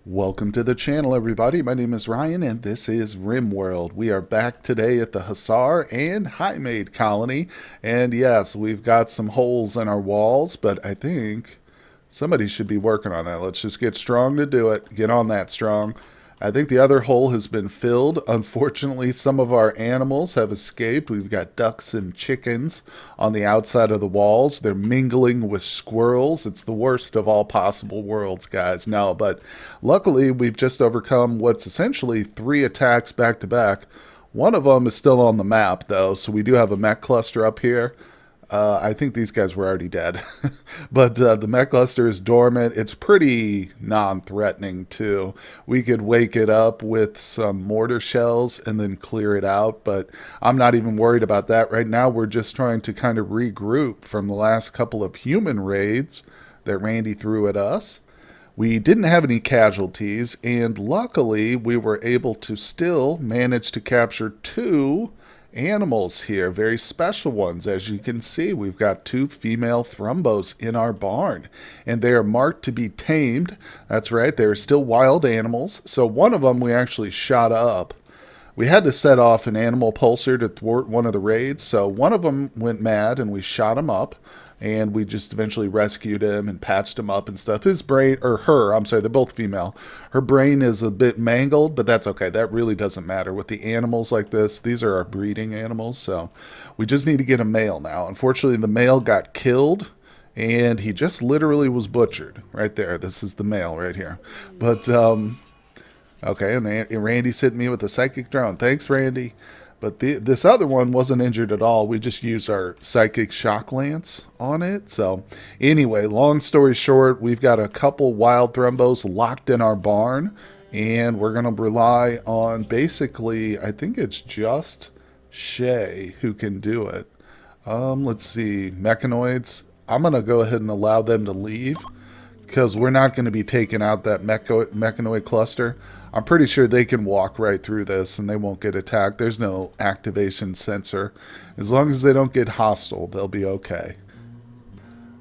Welcome to the channel, everybody. My name is Ryan, and this is RimWorld. We are back today at the Hussar and Highmate colony. And yes, we've got some holes in our walls, but I think somebody should be working on that. Let's just get strong to do it. Get on that strong. I think the other hole has been filled. Unfortunately, some of our animals have escaped. We've got ducks and chickens on the outside of the walls. They're mingling with squirrels. It's the worst of all possible worlds, guys. No, but luckily, we've just overcome what's essentially three attacks back to back. One of them is still on the map, though, so we do have a mech cluster up here. I think these guys were already dead. But the mech cluster is dormant. It's pretty non-threatening, too. We could wake it up with some mortar shells and then clear it out, but I'm not even worried about that. Right now, we're just trying to kind of regroup from the last couple of human raids that Randy threw at us. We didn't have any casualties, and luckily, we were able to still manage to capture two animals here, very special ones. As you can see, we've got two female thrumbos in our barn, and they are marked to be tamed. That's right, they're still wild animals. So one of them we actually shot up. We had to set off an animal pulsar to thwart one of the raids, so one of them went mad and we shot him up, and we just eventually rescued him and patched him up and stuff. His brain, or her, I'm sorry, they're both female. Her brain is a bit mangled, but that's okay. That really doesn't matter. With the animals like this, these are our breeding animals, so we just need to get a male now. Unfortunately, the male got killed, and he just literally was butchered right there. This is the male right here. But, okay, and Randy's hitting me with a psychic drone. Thanks, Randy. But this other one wasn't injured at all. We just used our psychic shock lance on it. So anyway, long story short, we've got a couple wild thrumbos locked in our barn. And we're going to rely on basically, I think it's just Shay who can do it. Let's see, mechanoids. I'm going to go ahead and allow them to leave, because we're not going to be taking out that mechanoid cluster. I'm pretty sure they can walk right through this and they won't get attacked. There's no activation sensor. As long as they don't get hostile, they'll be okay.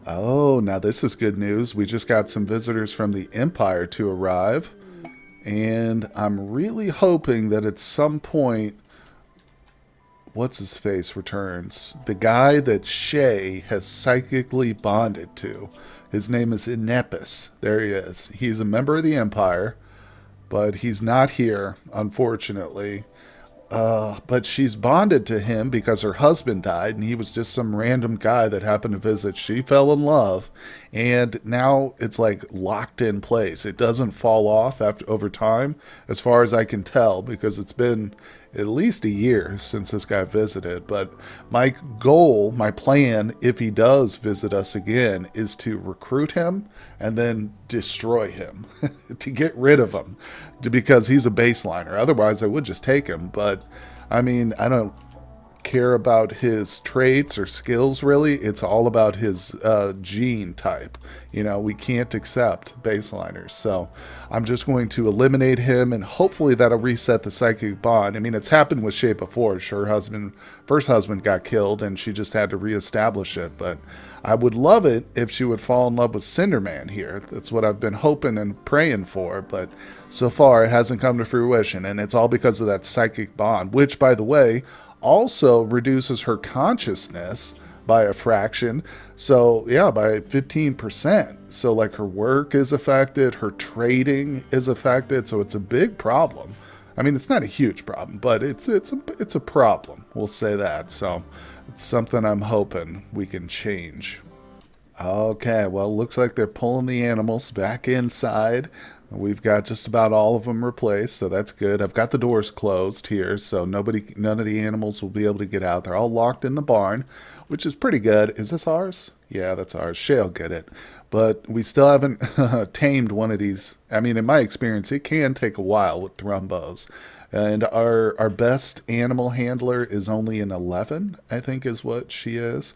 Oh, now this is good news. We just got some visitors from the Empire to arrive. And I'm really hoping that at some point, what's his face returns. The guy that Shay has psychically bonded to. His name is Inepis. There he is. He's a member of the Empire, but he's not here, unfortunately. But she's bonded to him because her husband died, and he was just some random guy that happened to visit. She fell in love, and now it's like locked in place. It doesn't fall off over time, as far as I can tell, because it's been at least a year since this guy visited. But my goal, my plan, if he does visit us again, is to recruit him and then destroy him, to get rid of him, because he's a baseliner. Otherwise, I would just take him. But I mean, I don't care about his traits or skills, really. It's all about his gene type. You know, we can't accept baseliners, so I'm just going to eliminate him, and hopefully that'll reset the psychic bond. I mean, it's happened with Shay before. Her first husband got killed, and she just had to reestablish it. But I would love it if she would fall in love with Cinderman here. That's what I've been hoping and praying for, but so far it hasn't come to fruition, and it's all because of that psychic bond, which, by the way, also reduces her consciousness by a fraction. So yeah, by 15%. So like her work is affected, her trading is affected. So it's a big problem. I mean, it's not a huge problem, but it's a problem. We'll say that. So it's something I'm hoping we can change. Okay, well, looks like they're pulling the animals back inside. We've got just about all of them replaced, so that's good. I've got the doors closed here, so none of the animals will be able to get out. They're all locked in the barn, which is pretty good. Is this ours? Yeah, that's ours. Shay'll get it. But we still haven't tamed one of these. I mean, in my experience, it can take a while with thrumbos. And our best animal handler is only an 11, I think is what she is.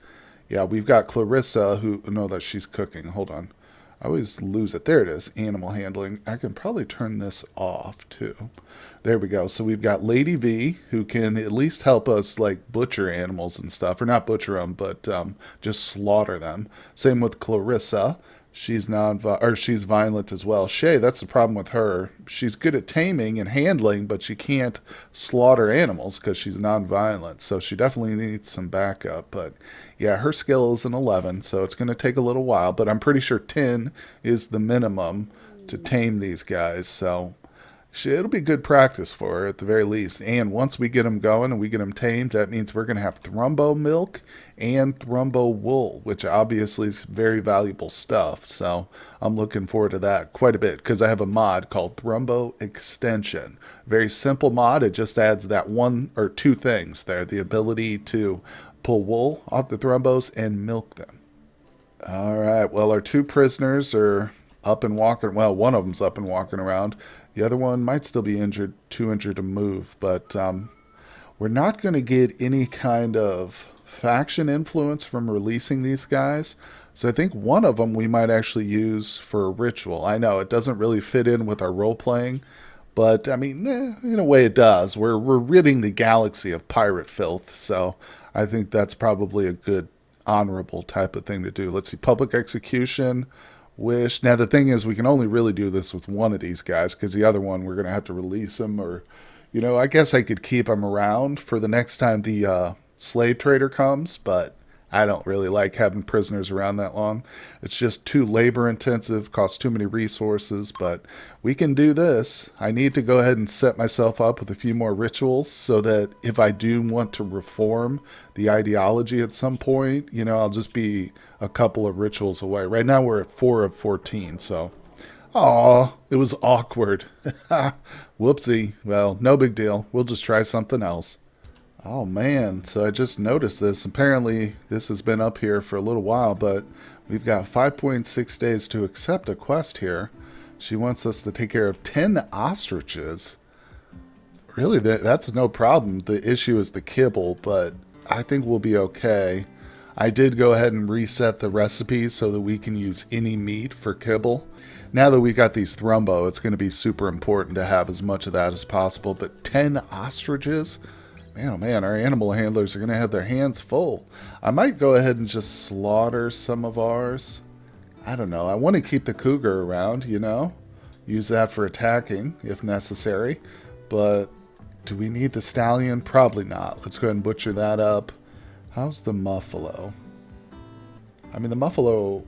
Yeah, we've got Clarissa, who... No, that she's cooking. Hold on. I always lose it. There it is, animal handling. I can probably turn this off too. There we go. So we've got Lady V, who can at least help us like butcher animals and stuff. Or not butcher them, but just slaughter them. Same with Clarissa. She's she's violent as well. Shay, that's the problem with her. She's good at taming and handling, but she can't slaughter animals because she's non-violent. So she definitely needs some backup. But yeah, her skill is an 11, so it's going to take a little while. But I'm pretty sure 10 is the minimum to tame these guys. So it'll be good practice for her at the very least. And once we get them going and we get them tamed, that means we're going to have thrumbo milk and thrumbo wool, which obviously is very valuable stuff. So I'm looking forward to that quite a bit because I have a mod called Thrumbo Extension. Very simple mod. It just adds that one or two things there, the ability to pull wool off the thrumbos and milk them. All right. Well, our two prisoners are up and walking. Well, one of them's up and walking around. The other one might still be injured, too injured to move. But we're not going to get any kind of faction influence from releasing these guys. So I think one of them we might actually use for a ritual. I know it doesn't really fit in with our role playing, but I mean, in a way it does. We're ridding the galaxy of pirate filth, so I think that's probably a good honorable type of thing to do. Let's see, public execution, wish. Now the thing is, we can only really do this with one of these guys because the other one we're going to have to release him, or I guess I could keep him around for the next time the slave trader comes, but I don't really like having prisoners around that long. It's just too labor intensive, costs too many resources, but we can do this. I need to go ahead and set myself up with a few more rituals so that if I do want to reform the ideology at some point, I'll just be a couple of rituals away. Right now we're at 4 of 14, so aw, it was awkward. Whoopsie. Well, no big deal. We'll just try something else. Oh man, so I just noticed this. Apparently this has been up here for a little while, but we've got 5.6 days to accept a quest here. She wants us to take care of 10 ostriches. Really, that's no problem. The issue is the kibble, but I think we'll be okay. I did go ahead and reset the recipe so that we can use any meat for kibble. Now that we got these thrumbo, it's going to be super important to have as much of that as possible, but 10 ostriches? Man, oh man, our animal handlers are going to have their hands full. I might go ahead and just slaughter some of ours. I don't know. I want to keep the cougar around, Use that for attacking if necessary. But do we need the stallion? Probably not. Let's go ahead and butcher that up. How's the muffalo? I mean, the muffalo,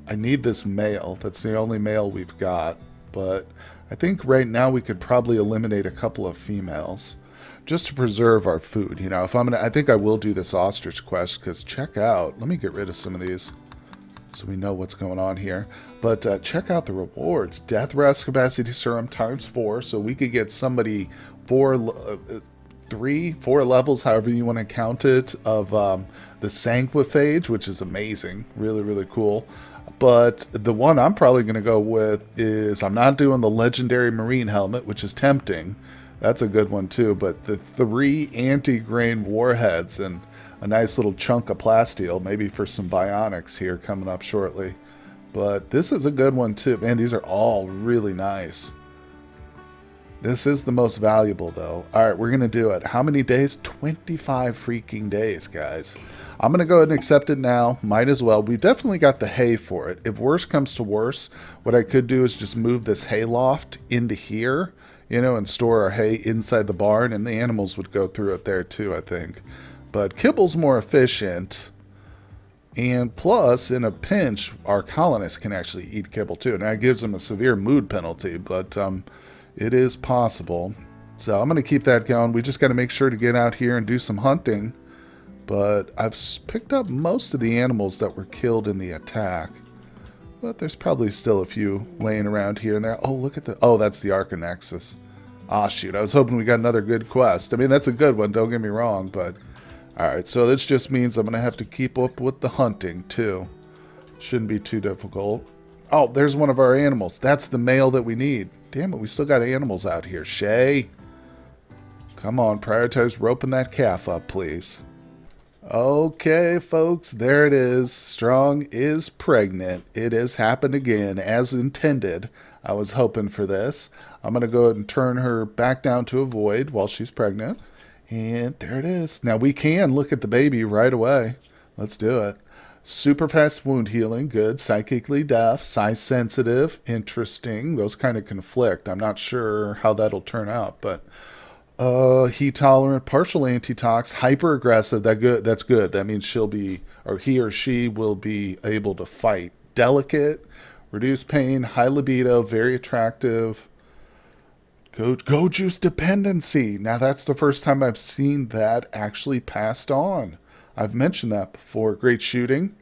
I need this male. That's the only male we've got. But I think right now we could probably eliminate a couple of females, just to preserve our food. If I think I will do this ostrich quest, because check out, let me get rid of some of these so we know what's going on here. But check out the rewards. Death Rest Capacity Serum times 4, so we could get somebody 4 levels, however you want to count it, of the Sanguiphage, which is amazing. Really, really cool. But the one I'm probably going to go with is, I'm not doing the Legendary Marine Helmet, which is tempting. That's a good one too, but the 3 anti-grain warheads and a nice little chunk of plasteel, maybe for some bionics here coming up shortly. But this is a good one too. Man, these are all really nice. This is the most valuable though. Alright, we're going to do it. How many days? 25 freaking days, guys. I'm going to go ahead and accept it now. Might as well. We've definitely got the hay for it. If worse comes to worse, what I could do is just move this hay loft into here, and store our hay inside the barn, and the animals would go through it there too, I think. But kibble's more efficient, and plus, in a pinch, our colonists can actually eat kibble too. Now, it gives them a severe mood penalty, but it is possible. So I'm going to keep that going. We just got to make sure to get out here and do some hunting. But I've picked up most of the animals that were killed in the attack. But there's probably still a few laying around here and there. Oh, look at the... Oh, that's the Arcanexus. Ah, shoot. I was hoping we got another good quest. I mean, that's a good one. Don't get me wrong, but... Alright, so this just means I'm going to have to keep up with the hunting, too. Shouldn't be too difficult. Oh, there's one of our animals. That's the male that we need. Damn it, we still got animals out here. Shay! Come on, prioritize roping that calf up, please. Okay, folks, there it is. Strong is pregnant. It has happened again, as intended. I was hoping for this. I'm going to go ahead and turn her back down to a void while she's pregnant. And there it is. Now, we can look at the baby right away. Let's do it. Super fast wound healing, good. Psychically deaf, size sensitive, interesting. Those kind of conflict. I'm not sure how that'll turn out, but heat tolerant, partial antitox, hyper aggressive. That's good. That means she'll be, or he or she will be able to fight. Delicate, reduce pain, high libido, very attractive. Go juice dependency. Now that's the first time I've seen that actually passed on. I've mentioned that before. Great shooting,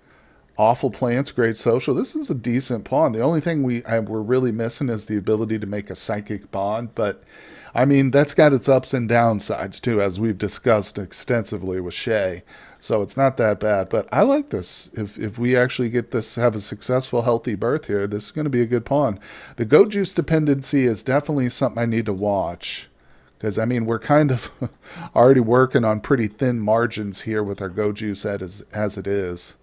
awful plants, great social. This is a decent pawn. The only thing we're really missing is the ability to make a psychic bond, but I mean that's got its ups and downsides too, as we've discussed extensively with Shay. So it's not that bad, but I like this. If we actually get this, have a successful, healthy birth here, this is going to be a good pawn. The goat juice dependency is definitely something I need to watch. Because, I mean, we're kind of already working on pretty thin margins here with our go juice as it is.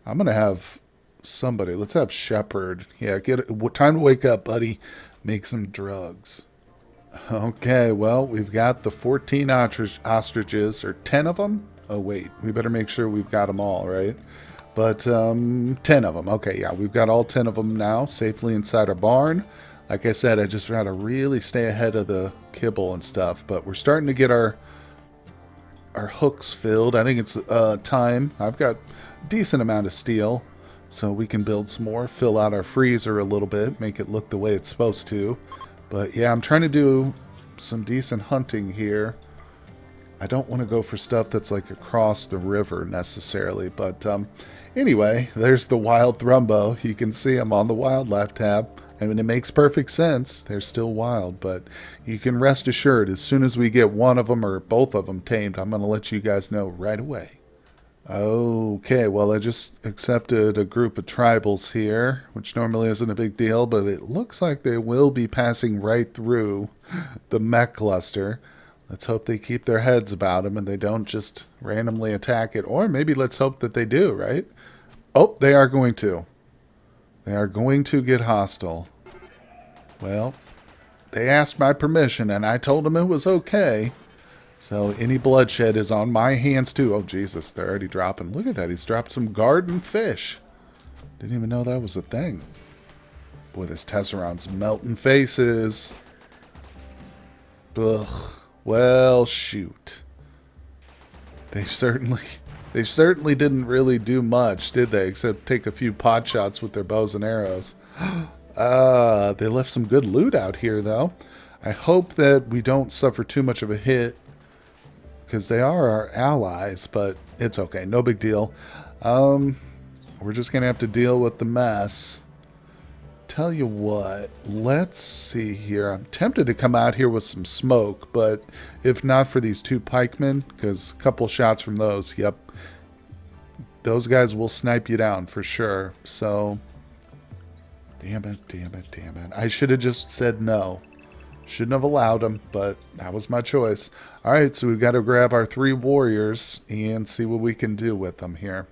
I'm going to have somebody. Let's have Shepherd. Yeah, time to wake up, buddy. Make some drugs. Okay, well, we've got the 14 ostriches, or 10 of them. Oh, wait. We better make sure we've got them all, right? But 10 of them. Okay, yeah, we've got all 10 of them now safely inside our barn. Like I said, I just try to really stay ahead of the kibble and stuff. But we're starting to get our hooks filled. I think it's time. I've got a decent amount of steel, so we can build some more. Fill out our freezer a little bit. Make it look the way it's supposed to. But yeah, I'm trying to do some decent hunting here. I don't want to go for stuff that's like across the river necessarily. But anyway, there's the wild thrumbo. You can see them on the wildlife tab. I mean, it makes perfect sense. They're still wild, but you can rest assured as soon as we get one of them or both of them tamed, I'm going to let you guys know right away. Okay, well, I just accepted a group of tribals here, which normally isn't a big deal, but it looks like they will be passing right through the mech cluster. Let's hope they keep their heads about them and they don't just randomly attack it. Or maybe let's hope that they do, right? Oh, they are going to. They are going to get hostile. Well, they asked my permission, and I told them it was okay. So any bloodshed is on my hands, too. Oh, Jesus, they're already dropping. Look at that. He's dropped some garden fish. Didn't even know that was a thing. Boy, this Tesseract's melting faces. Ugh. Well, shoot. They certainly didn't really do much, did they? Except take a few pot shots with their bows and arrows. They left some good loot out here, though. I hope that we don't suffer too much of a hit, because they are our allies, but it's okay. No big deal. We're just going to have to deal with the mess. Tell you what, let's see here. I'm tempted to come out here with some smoke, but if not for these two pikemen, because a couple shots from those, yep, those guys will snipe you down for sure. So, damn it. I should have just said no. Shouldn't have allowed them, but that was my choice. All right, so we've got to grab our 3 warriors and see what we can do with them here.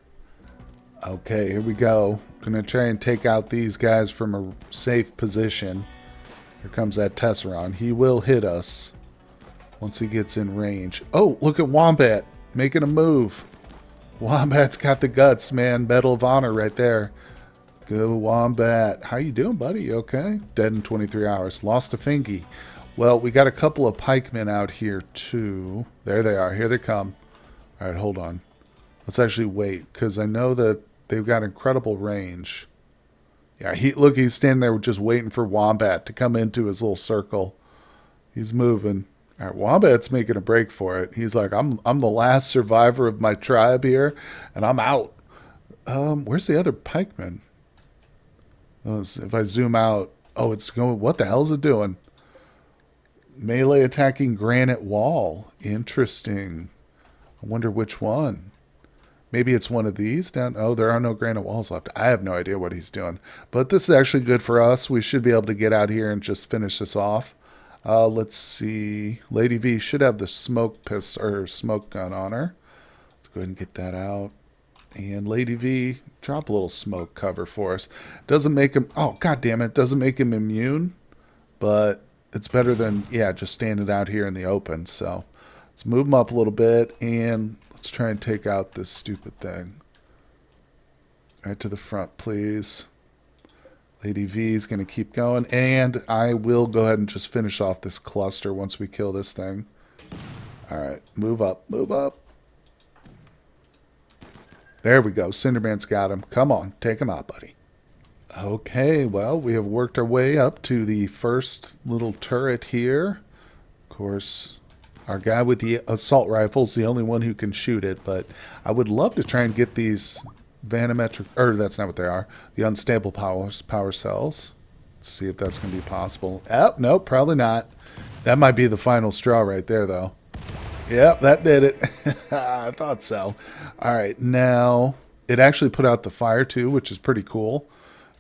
Okay, here we go. Gonna try and take out these guys from a safe position. Here comes that Tesseract. He will hit us once he gets in range. Oh, look at Wombat making a move. Wombat's got the guts, man. Medal of Honor right there. Go Wombat. How you doing, buddy? You okay? Dead in 23 hours. Lost a fingy. Well, we got a couple of pikemen out here too. There they are. Here they come. All right, hold on. Let's actually wait, because I know that they've got incredible range. Yeah, look, he's standing there just waiting for Wombat to come into his little circle. He's moving. All right, Wombat's making a break for it. He's like, I'm the last survivor of my tribe here, and I'm out. Where's the other pikeman? Oh, if I zoom out, oh, it's going. What the hell is it doing? Melee attacking granite wall. Interesting. I wonder which one. Maybe it's one of these down. Oh, there are no granite walls left. I have no idea what he's doing. But this is actually good for us. We should be able to get out here and just finish this off. Let's see. Lady V should have the smoke pistol or smoke gun on her. Let's go ahead and get that out. And Lady V, drop a little smoke cover for us. Doesn't make him. Oh, god damn it! Doesn't make him immune, but it's better than just standing out here in the open. So let's move him up a little bit and let's try and take out this stupid thing. Right to the front, please. Lady V is going to keep going. And I will go ahead and just finish off this cluster once we kill this thing. Alright, move up, move up. There we go. Cinderman's got him. Come on, take him out, buddy. Okay, well, we have worked our way up to the first little turret here. Of course, our guy with the assault rifle is the only one who can shoot it, but I would love to try and get these vanometric, or that's not what they are, the unstable power cells. Let's see if that's going to be possible. Oh, nope, probably not. That might be the final straw right there, though. Yep, that did it. I thought so. All right, now it actually put out the fire, too, which is pretty cool.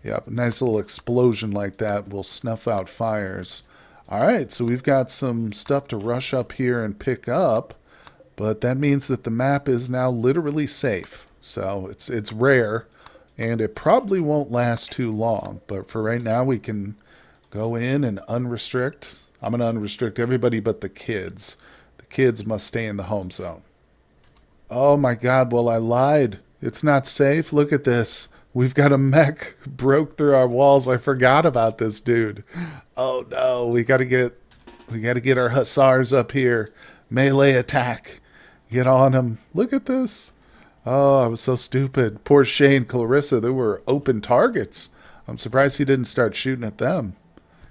Yep, a nice little explosion like that will snuff out fires. All right, so we've got some stuff to rush up here and pick up, but that means that the map is now literally safe. So it's rare, and it probably won't last too long. But for right now, we can go in and unrestrict. I'm going to unrestrict everybody but the kids. The kids must stay in the home zone. Oh my God, well, I lied. It's not safe. Look at this. We've got a mech broke through our walls. I forgot about this dude. Oh no, we gotta get our Hussars up here. Melee attack. Get on him. Look at this. Oh, I was so stupid. Poor Shane, Clarissa, they were open targets. I'm surprised he didn't start shooting at them.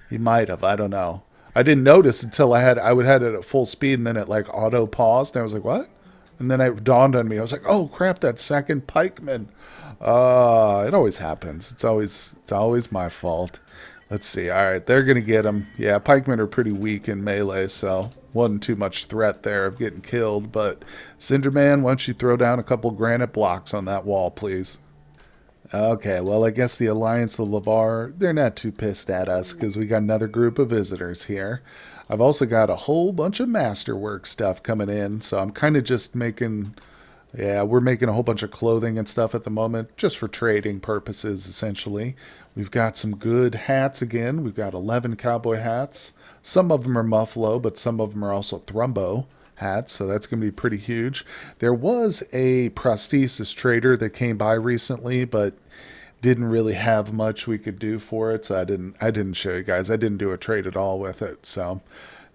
He might have, I don't know. I didn't notice until I would have it at full speed and then it like auto paused and I was like, what? And then it dawned on me. I was like, oh crap, that second pikeman. It always happens. It's always my fault. Let's see. All right, they're going to get him. Yeah, pikemen are pretty weak in melee, so wasn't too much threat there of getting killed. But Cinderman, why don't you throw down a couple granite blocks on that wall, please? Okay, well, I guess the Alliance of Lavar, they're not too pissed at us because we got another group of visitors here. I've also got a whole bunch of masterwork stuff coming in, so I'm kind of just making... Yeah, we're making a whole bunch of clothing and stuff at the moment, just for trading purposes, essentially. We've got some good hats again. We've got 11 cowboy hats. Some of them are muffalo, but some of them are also thrumbo hats, so that's going to be pretty huge. There was a prosthesis trader that came by recently, but didn't really have much we could do for it, so I didn't show you guys. I didn't do a trade at all with it, so...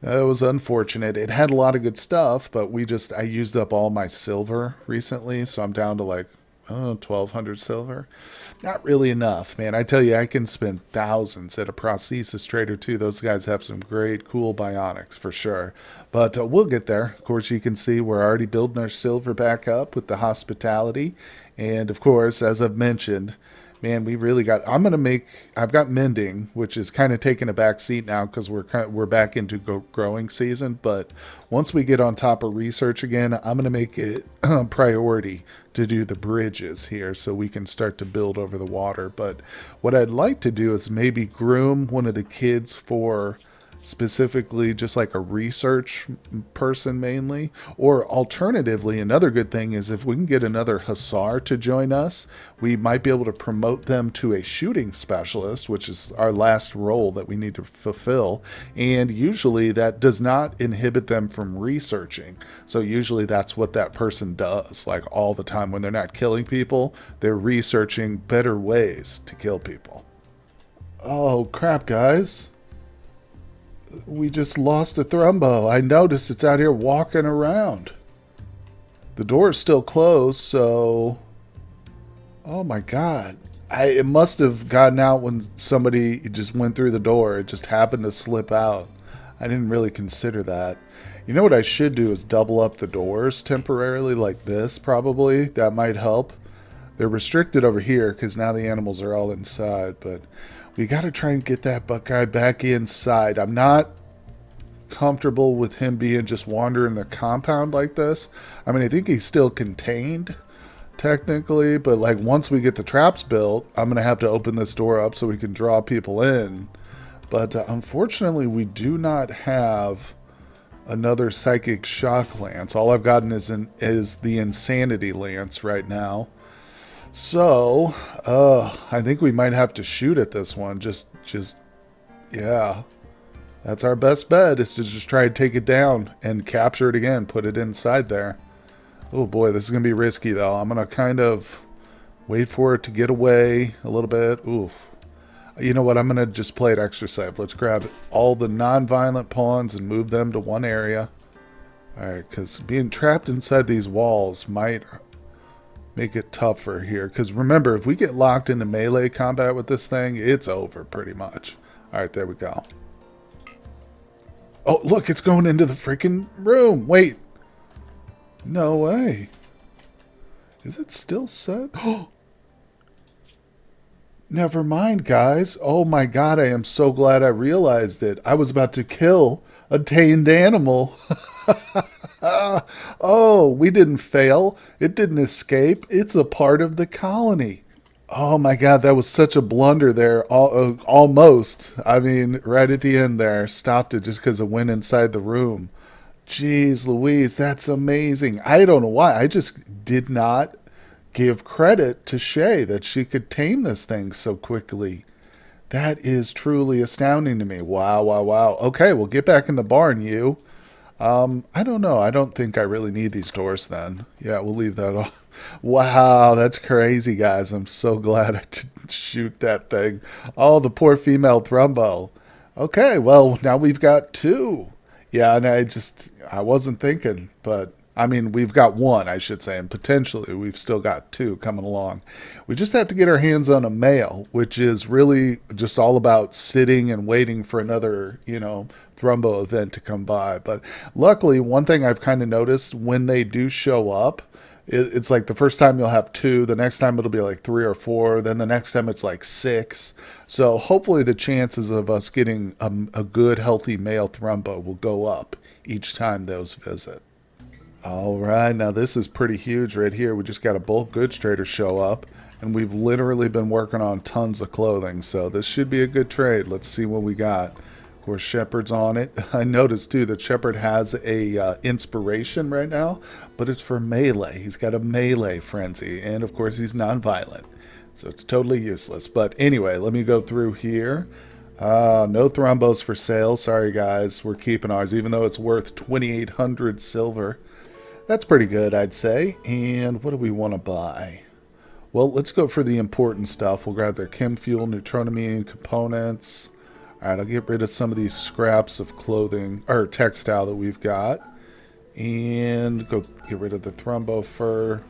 It was unfortunate. It had a lot of good stuff, but I used up all my silver recently, so I'm down to like 1,200 silver. Not really enough, man. I tell you, I can spend thousands at a prosthesis trader too. Those guys have some great, cool bionics for sure. But we'll get there. Of course, you can see we're already building our silver back up with the hospitality. And of course, as I've mentioned, man, we really got... I've got mending, which is kind of taking a back seat now because we're back into growing season. But once we get on top of research again, I'm going to make it a priority to do the bridges here so we can start to build over the water. But what I'd like to do is maybe groom one of the kids for... specifically just like a research person mainly, or alternatively, another good thing is if we can get another Hussar to join us, we might be able to promote them to a shooting specialist, which is our last role that we need to fulfill, and usually that does not inhibit them from researching. So usually that's what that person does, like all the time. When they're not killing people, they're researching better ways to kill people. Oh crap, guys. We just lost a thrumbo. I noticed it's out here walking around. The door is still closed, so... Oh my God. It must have gotten out when somebody just went through the door. It just happened to slip out. I didn't really consider that. You know what I should do is double up the doors temporarily like this, probably. That might help. They're restricted over here because now the animals are all inside, but... we got to try and get that guy back inside. I'm not comfortable with him being just wandering the compound like this. I mean, I think he's still contained, technically. But, like, once we get the traps built, I'm going to have to open this door up so we can draw people in. But, unfortunately, we do not have another Psychic Shock Lance. All I've gotten is the Insanity Lance right now. So, I think we might have to shoot at this one. Yeah. That's our best bet, is to just try and take it down and capture it again, put it inside there. Oh boy, this is going to be risky though. I'm going to kind of Wait for it to get away a little bit. Oof. You know what? I'm going to just play it extra safe. Let's grab all the non-violent pawns and move them to one area. Alright, because being trapped inside these walls might make it tougher here. Because remember, if we get locked into melee combat with this thing, it's over pretty much. Alright, there we go. Oh, look, it's going into the freaking room. Wait. No way. Is it still set? Oh. Never mind, guys. Oh my god, I am so glad I realized it. I was about to kill a tamed animal. Oh, we didn't fail. It didn't escape. It's a part of the colony. Oh my god, that was such a blunder there. Almost. I mean, right at the end there. Stopped it just because it went inside the room. Jeez Louise, that's amazing. I don't know why. I just did not give credit to Shay that she could tame this thing so quickly. That is truly astounding to me. Wow, wow, wow. Okay, well, get back in the barn, you. I don't know. I don't think I really need these doors then. Yeah, we'll leave that off. Wow, that's crazy, guys. I'm so glad I didn't shoot that thing. Oh, the poor female thrumbo. Okay, well, now we've got two. Yeah, and I wasn't thinking, but I mean, we've got one, I should say, and potentially we've still got two coming along. We just have to get our hands on a male, which is really just all about sitting and waiting for another, thrumbo event to come by. But luckily, one thing I've kind of noticed when they do show up, it's like the first time you'll have two, the next time it'll be like 3 or 4, then the next time it's like 6. So hopefully the chances of us getting a good, healthy male thrumbo will go up each time those visit. All right, now this is pretty huge right here. We just got a bulk goods trader show up, and we've literally been working on tons of clothing, so this should be a good trade. Let's see what we got. Of course, Shepard's on it. I noticed, too, that Shepard has a inspiration right now, but it's for melee. He's got a melee frenzy, and, of course, he's non-violent, so it's totally useless. But anyway, let me go through here. No thrumbos for sale. Sorry, guys. We're keeping ours, even though it's worth 2,800 silver. That's pretty good, I'd say. And what do we want to buy? Well, let's go for the important stuff. We'll grab their chem fuel, neutronomy components. All right, I'll get rid of some of these scraps of clothing or textile that we've got. And go get rid of the thrumbo fur.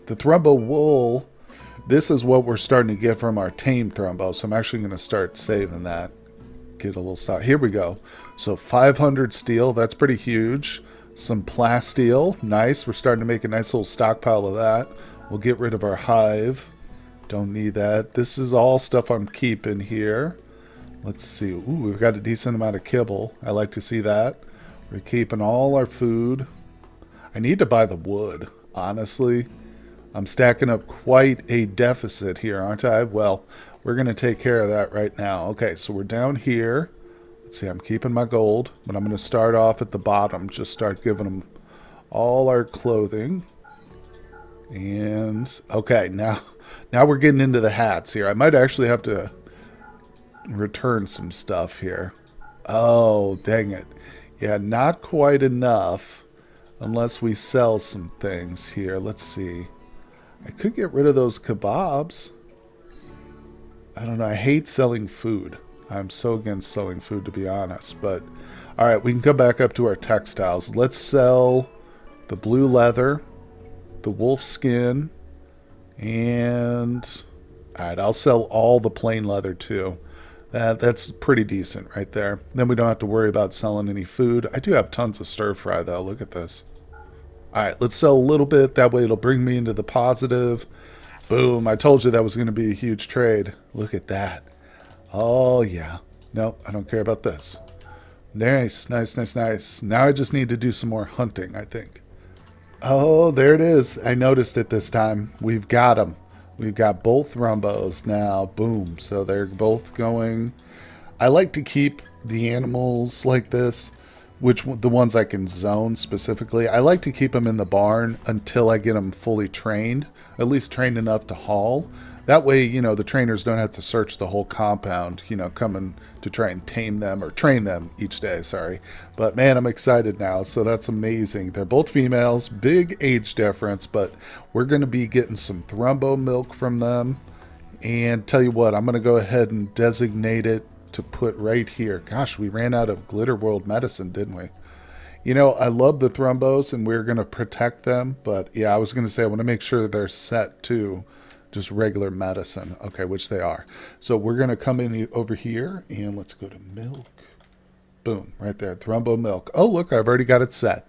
The thrumbo wool, this is what we're starting to get from our tame thrumbo. So I'm actually going to start saving that. Get a little stock. Here we go. So 500 steel, that's pretty huge. Some plasteel, nice. We're starting to make a nice little stockpile of that. We'll get rid of our hive. Don't need that. This is all stuff I'm keeping here. Let's see. Ooh, we've got a decent amount of kibble. I like to see that. We're keeping all our food. I need to buy the wood, honestly. I'm stacking up quite a deficit here, aren't I? Well, we're going to take care of that right now. Okay, so we're down here. Let's see, I'm keeping my gold, but I'm going to start off at the bottom. Just start giving them all our clothing. And, okay, now we're getting into the hats here. I might actually have to return some stuff here. Oh, dang it. Yeah, not quite enough unless we sell some things here. Let's see. I could get rid of those kebabs. I don't know. I hate selling food. I'm so against selling food, to be honest. But, all right, we can come back up to our textiles. Let's sell the blue leather, the wolf skin, and, all right, I'll sell all the plain leather, too. That's pretty decent right there. Then we don't have to worry about selling any food. I do have tons of stir fry, though. Look at this. All right, let's sell a little bit. That way it'll bring me into the positive. Boom. I told you that was going to be a huge trade. Look at that. Oh, yeah. No, I don't care about this. Nice, nice, nice, nice. Now I just need to do some more hunting, I think. Oh, there it is. I noticed it this time. We've got them. We've got both thrumbos now. Boom. So they're both going. I like to keep the animals like this, the ones I can zone specifically. I like to keep them in the barn until I get them fully trained, at least trained enough to haul. That way, the trainers don't have to search the whole compound, coming to try and tame them or train them each day, sorry. But man, I'm excited now, so that's amazing. They're both females, big age difference, but we're going to be getting some thrumbo milk from them. And tell you what, I'm going to go ahead and designate it to put right here. Gosh, we ran out of Glitter World medicine, didn't we? I love the thrumbos and we're going to protect them. But yeah, I was going to say I want to make sure they're set to just regular medicine. Okay, which they are. So we're going to come in over here and let's go to milk. Boom, right there, thrumbo milk. Oh, look, I've already got it set.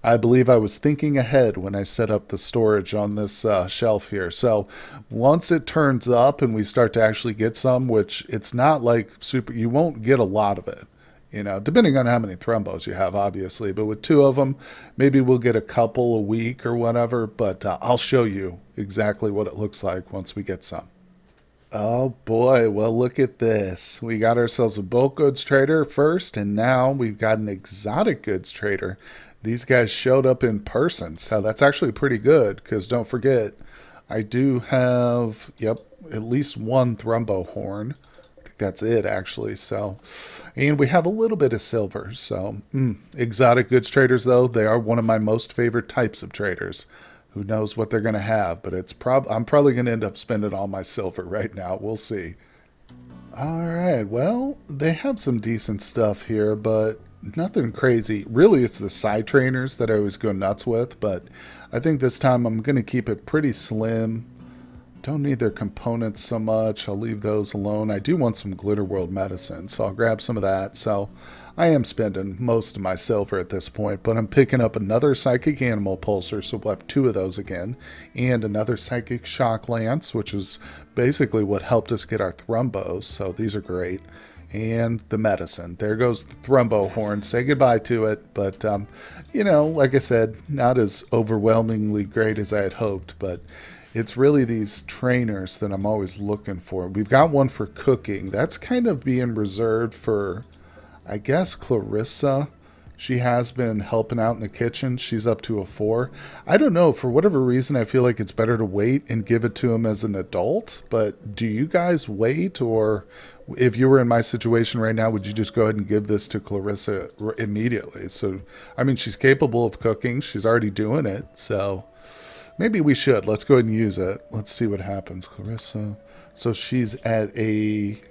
I believe I was thinking ahead when I set up the storage on this shelf here. So once it turns up and we start to actually get some, which it's not like super, you won't get a lot of it, depending on how many thrumbos you have, obviously. But with 2 of them, maybe we'll get a couple a week or whatever. But I'll show you exactly what it looks like once we get some. Oh boy, well look at this. We got ourselves a bulk goods trader first, and now we've got an exotic goods trader. These guys showed up in person, so that's actually pretty good, because don't forget, I do have, at least 1 thrumbo horn. I think that's it, actually. So, and we have a little bit of silver. So, exotic goods traders, though, they are one of my most favorite types of traders. Who knows what they're going to have, but I'm probably going to end up spending all my silver right now. We'll see. All right, well, they have some decent stuff here, but nothing crazy. Really, it's the side trainers that I always go nuts with, but I think this time I'm going to keep it pretty slim. Don't need their components so much. I'll leave those alone. I do want some Glitter World medicine, so I'll grab some of that. So I am spending most of my silver at this point, but I'm picking up another Psychic Animal Pulsar, so we'll have 2 of those again, and another Psychic Shock Lance, which is basically what helped us get our thrumbos, so these are great. And the medicine. There goes the thrumbo horn. Say goodbye to it. But, like I said, not as overwhelmingly great as I had hoped. But it's really these trainers that I'm always looking for. We've got one for cooking. That's kind of being reserved for, I guess, Clarissa. She has been helping out in the kitchen. She's up to a 4. I don't know. For whatever reason, I feel like it's better to wait and give it to him as an adult. But do you guys wait? Or if you were in my situation right now, would you just go ahead and give this to Clarissa immediately? So, I mean, she's capable of cooking. She's already doing it. So maybe we should. Let's go ahead and use it. Let's see what happens. Clarissa. So she's at a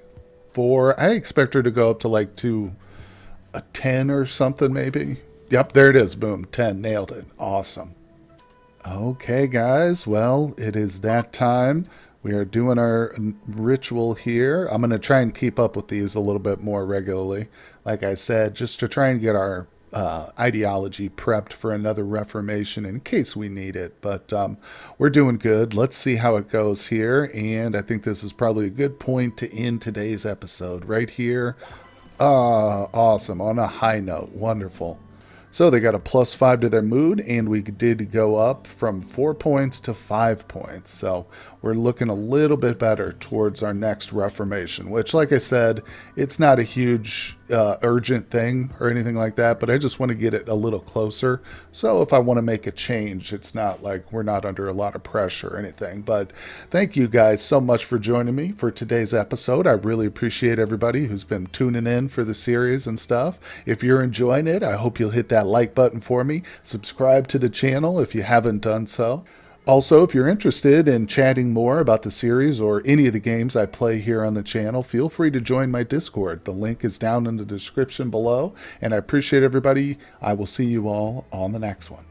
4. I expect her to go up to like a 10 or something maybe. Yep, there it is. Boom, 10. Nailed it. Awesome. Okay, guys. Well, it is that time. We are doing our ritual here. I'm going to try and keep up with these a little bit more regularly. Like I said, just to try and get our ideology prepped for another reformation in case we need it. But we're doing good. Let's see how it goes here. And I think this is probably a good point to end today's episode right here. Awesome. On a high note. Wonderful. So they got a +5 to their mood, and we did go up from 4 points to 5 points. So we're looking a little bit better towards our next reformation, which, like I said, it's not a huge urgent thing or anything like that, but I just want to get it a little closer. So if I want to make a change, it's not like we're not under a lot of pressure or anything. But thank you guys so much for joining me for today's episode. I really appreciate everybody who's been tuning in for the series and stuff. If you're enjoying it, I hope you'll hit that like button for me. Subscribe to the channel if you haven't done so. Also, if you're interested in chatting more about the series or any of the games I play here on the channel, feel free to join my Discord. The link is down in the description below, and I appreciate everybody. I will see you all on the next one.